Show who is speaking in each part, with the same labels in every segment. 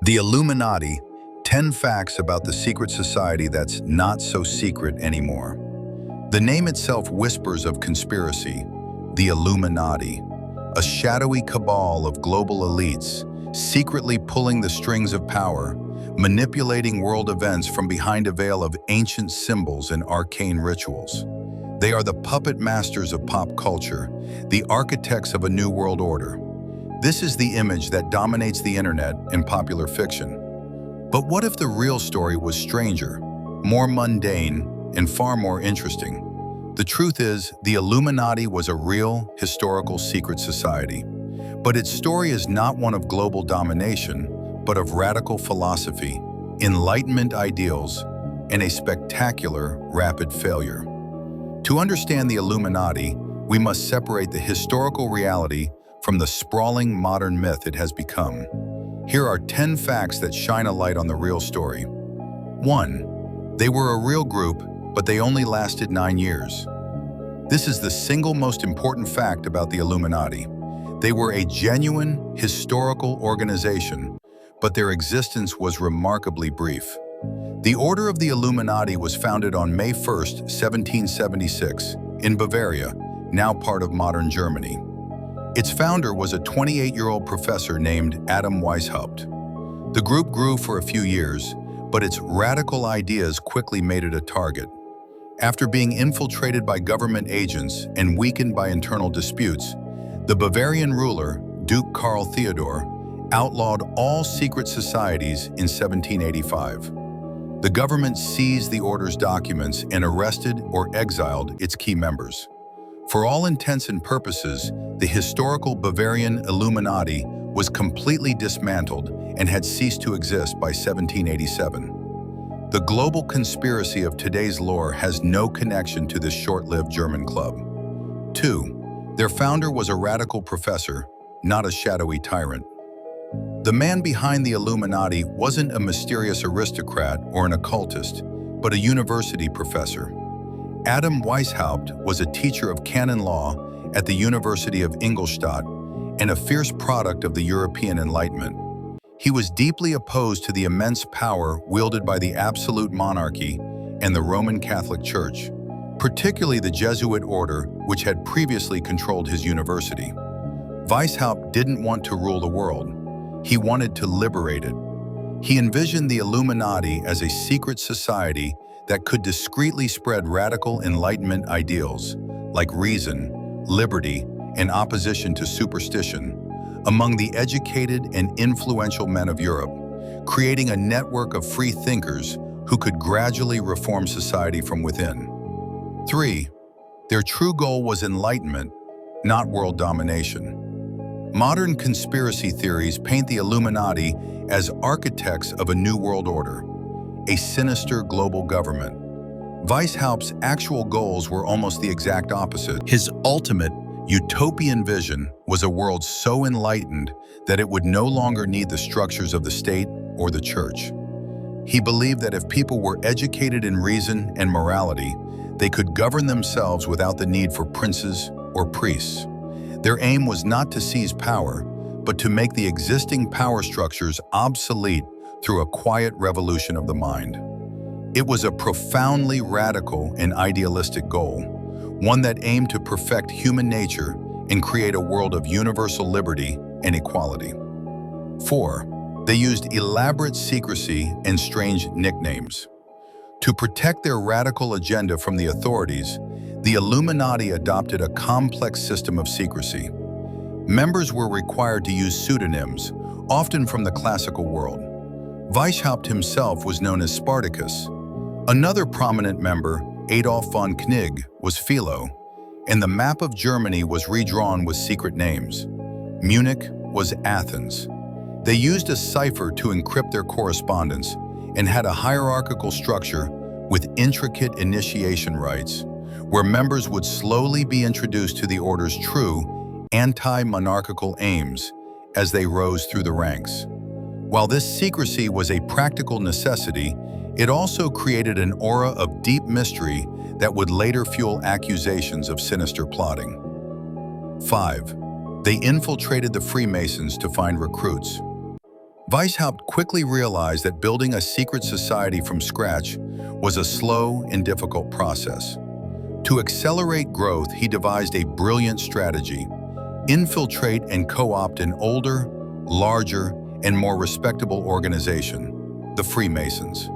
Speaker 1: The Illuminati, 10 facts about the secret society that's not so secret anymore. The name itself whispers of conspiracy, the Illuminati, a shadowy cabal of global elites, secretly pulling the strings of power, manipulating world events from behind a veil of ancient symbols and arcane rituals. They are the puppet masters of pop culture, the architects of a new world order. This is the image that dominates the internet and popular fiction. But what if the real story was stranger, more mundane, and far more interesting? The truth is, the Illuminati was a real, historical secret society. But its story is not one of global domination, but of radical philosophy, Enlightenment ideals, and a spectacular, rapid failure. To understand the Illuminati, we must separate the historical reality from the sprawling modern myth it has become. Here are 10 facts that shine a light on the real story. 1. They were a real group, but they only lasted 9 years. This is the single most important fact about the Illuminati. They were a genuine, historical organization, but their existence was remarkably brief. The Order of the Illuminati was founded on May 1, 1776, in Bavaria, now part of modern Germany. Its founder was a 28-year-old professor named Adam Weishaupt. The group grew for a few years, but its radical ideas quickly made it a target. After being infiltrated by government agents and weakened by internal disputes, the Bavarian ruler, Duke Karl Theodor, outlawed all secret societies in 1785. The government seized the order's documents and arrested or exiled its key members. For all intents and purposes, the historical Bavarian Illuminati was completely dismantled and had ceased to exist by 1787. The global conspiracy of today's lore has no connection to this short-lived German club. 2. Their founder was a radical professor, not a shadowy tyrant. The man behind the Illuminati wasn't a mysterious aristocrat or an occultist, but a university professor. Adam Weishaupt was a teacher of canon law at the University of Ingolstadt and a fierce product of the European Enlightenment. He was deeply opposed to the immense power wielded by the absolute monarchy and the Roman Catholic Church, particularly the Jesuit order, which had previously controlled his university. Weishaupt didn't want to rule the world. He wanted to liberate it. He envisioned the Illuminati as a secret society that could discreetly spread radical Enlightenment ideals, like reason, liberty, and opposition to superstition, among the educated and influential men of Europe, creating a network of free thinkers who could gradually reform society from within. 3. Their true goal was enlightenment, not world domination. Modern conspiracy theories paint the Illuminati as architects of a new world order, a sinister global government. Weishaupt's actual goals were almost the exact opposite. His ultimate, utopian vision was a world so enlightened that it would no longer need the structures of the state or the church. He believed that if people were educated in reason and morality, they could govern themselves without the need for princes or priests. Their aim was not to seize power, but to make the existing power structures obsolete through a quiet revolution of the mind. It was a profoundly radical and idealistic goal, one that aimed to perfect human nature and create a world of universal liberty and equality. 4. They used elaborate secrecy and strange nicknames. To protect their radical agenda from the authorities, the Illuminati adopted a complex system of secrecy. Members were required to use pseudonyms, often from the classical world. Weishaupt himself was known as Spartacus. Another prominent member, Adolf von Knigge, was Philo, and the map of Germany was redrawn with secret names. Munich was Athens. They used a cipher to encrypt their correspondence and had a hierarchical structure with intricate initiation rites, where members would slowly be introduced to the order's true, anti-monarchical aims as they rose through the ranks. While this secrecy was a practical necessity, it also created an aura of deep mystery that would later fuel accusations of sinister plotting. 5. They infiltrated the Freemasons to find recruits. Weishaupt quickly realized that building a secret society from scratch was a slow and difficult process. To accelerate growth, he devised a brilliant strategy: infiltrate and co-opt an older, larger, and more respectable organization, the Freemasons.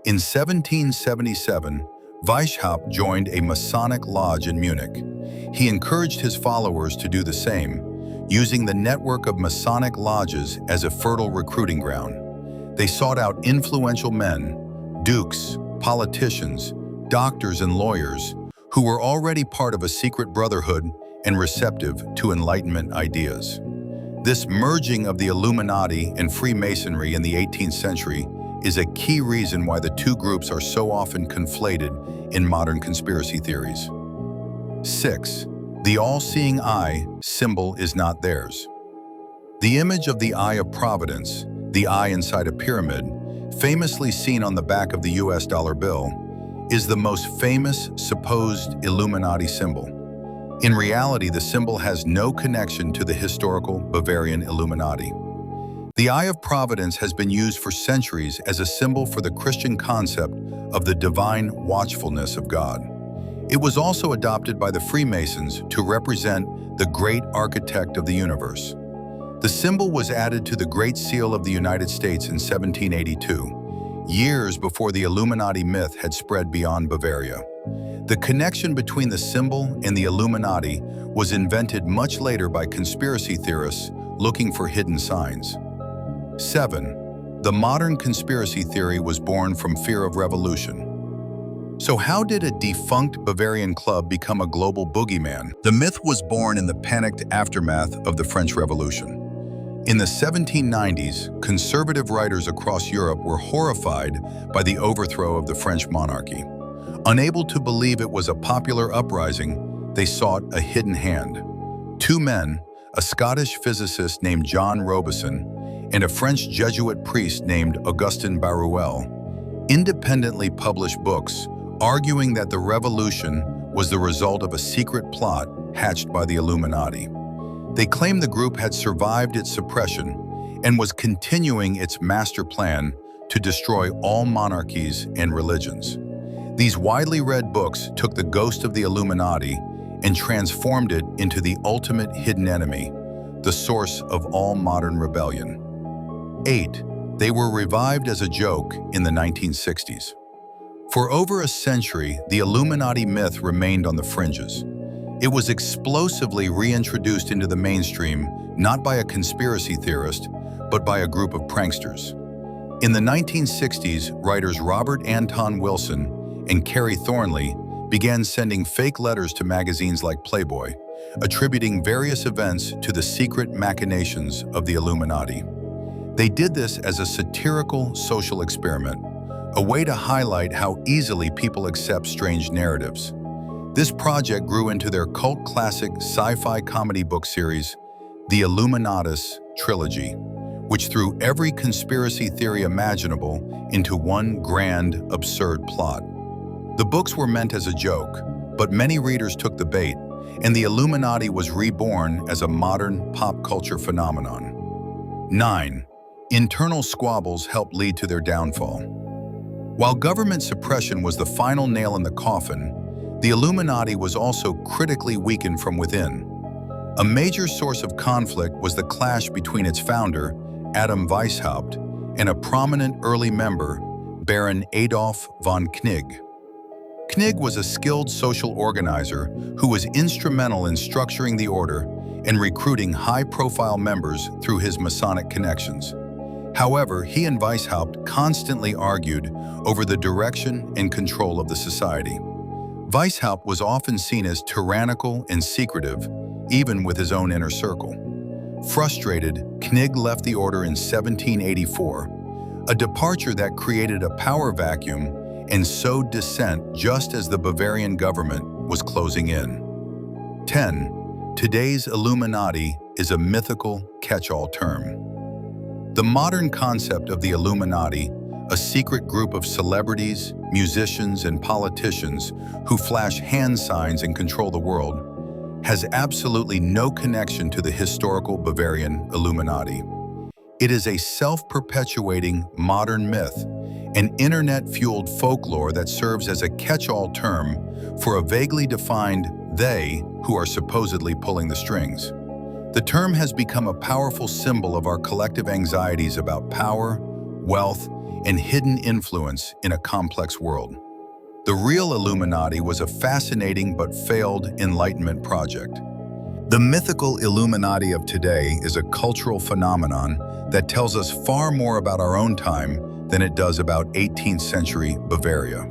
Speaker 1: In 1777, Weishaupt joined a Masonic lodge in Munich. He encouraged his followers to do the same, using the network of Masonic lodges as a fertile recruiting ground. They sought out influential men, dukes, politicians, doctors, and lawyers who were already part of a secret brotherhood and receptive to Enlightenment ideas. This merging of the Illuminati and Freemasonry in the 18th century is a key reason why the two groups are so often conflated in modern conspiracy theories. 6. The all-seeing eye symbol is not theirs. The image of the Eye of Providence, the eye inside a pyramid, famously seen on the back of the US dollar bill, is the most famous supposed Illuminati symbol. In reality, the symbol has no connection to the historical Bavarian Illuminati. The Eye of Providence has been used for centuries as a symbol for the Christian concept of the divine watchfulness of God. It was also adopted by the Freemasons to represent the great architect of the universe. The symbol was added to the Great Seal of the United States in 1782, years before the Illuminati myth had spread beyond Bavaria. The connection between the symbol and the Illuminati was invented much later by conspiracy theorists looking for hidden signs. 7. The modern conspiracy theory was born from fear of revolution. So how did a defunct Bavarian club become a global boogeyman? The myth was born in the panicked aftermath of the French Revolution. In the 1790s, conservative writers across Europe were horrified by the overthrow of the French monarchy. Unable to believe it was a popular uprising, they sought a hidden hand. Two men, a Scottish physicist named John Robison and a French Jesuit priest named Augustin Baruel, independently published books arguing that the revolution was the result of a secret plot hatched by the Illuminati. They claimed the group had survived its suppression and was continuing its master plan to destroy all monarchies and religions. These widely read books took the ghost of the Illuminati and transformed it into the ultimate hidden enemy, the source of all modern rebellion. 8. They were revived as a joke in the 1960s. For over a century, the Illuminati myth remained on the fringes. It was explosively reintroduced into the mainstream, not by a conspiracy theorist, but by a group of pranksters. In the 1960s, writers Robert Anton Wilson and Carrie Thornley began sending fake letters to magazines like Playboy, attributing various events to the secret machinations of the Illuminati. They did this as a satirical social experiment, a way to highlight how easily people accept strange narratives. This project grew into their cult classic sci-fi comedy book series, The Illuminatus Trilogy, which threw every conspiracy theory imaginable into one grand, absurd plot. The books were meant as a joke, but many readers took the bait, and the Illuminati was reborn as a modern pop culture phenomenon. 9. Internal squabbles helped lead to their downfall. While government suppression was the final nail in the coffin, the Illuminati was also critically weakened from within. A major source of conflict was the clash between its founder, Adam Weishaupt, and a prominent early member, Baron Adolf von Knigge. Knigge was a skilled social organizer who was instrumental in structuring the order and recruiting high-profile members through his Masonic connections. However, he and Weishaupt constantly argued over the direction and control of the society. Weishaupt was often seen as tyrannical and secretive, even with his own inner circle. Frustrated, Knigge left the order in 1784, a departure that created a power vacuum and sowed dissent just as the Bavarian government was closing in. 10. Today's Illuminati is a mythical catch-all term. The modern concept of the Illuminati, a secret group of celebrities, musicians, and politicians who flash hand signs and control the world, has absolutely no connection to the historical Bavarian Illuminati. It is a self-perpetuating modern myth, an internet-fueled folklore that serves as a catch-all term for a vaguely defined they who are supposedly pulling the strings. The term has become a powerful symbol of our collective anxieties about power, wealth, and hidden influence in a complex world. The real Illuminati was a fascinating but failed Enlightenment project. The mythical Illuminati of today is a cultural phenomenon that tells us far more about our own time than it does about 18th century Bavaria.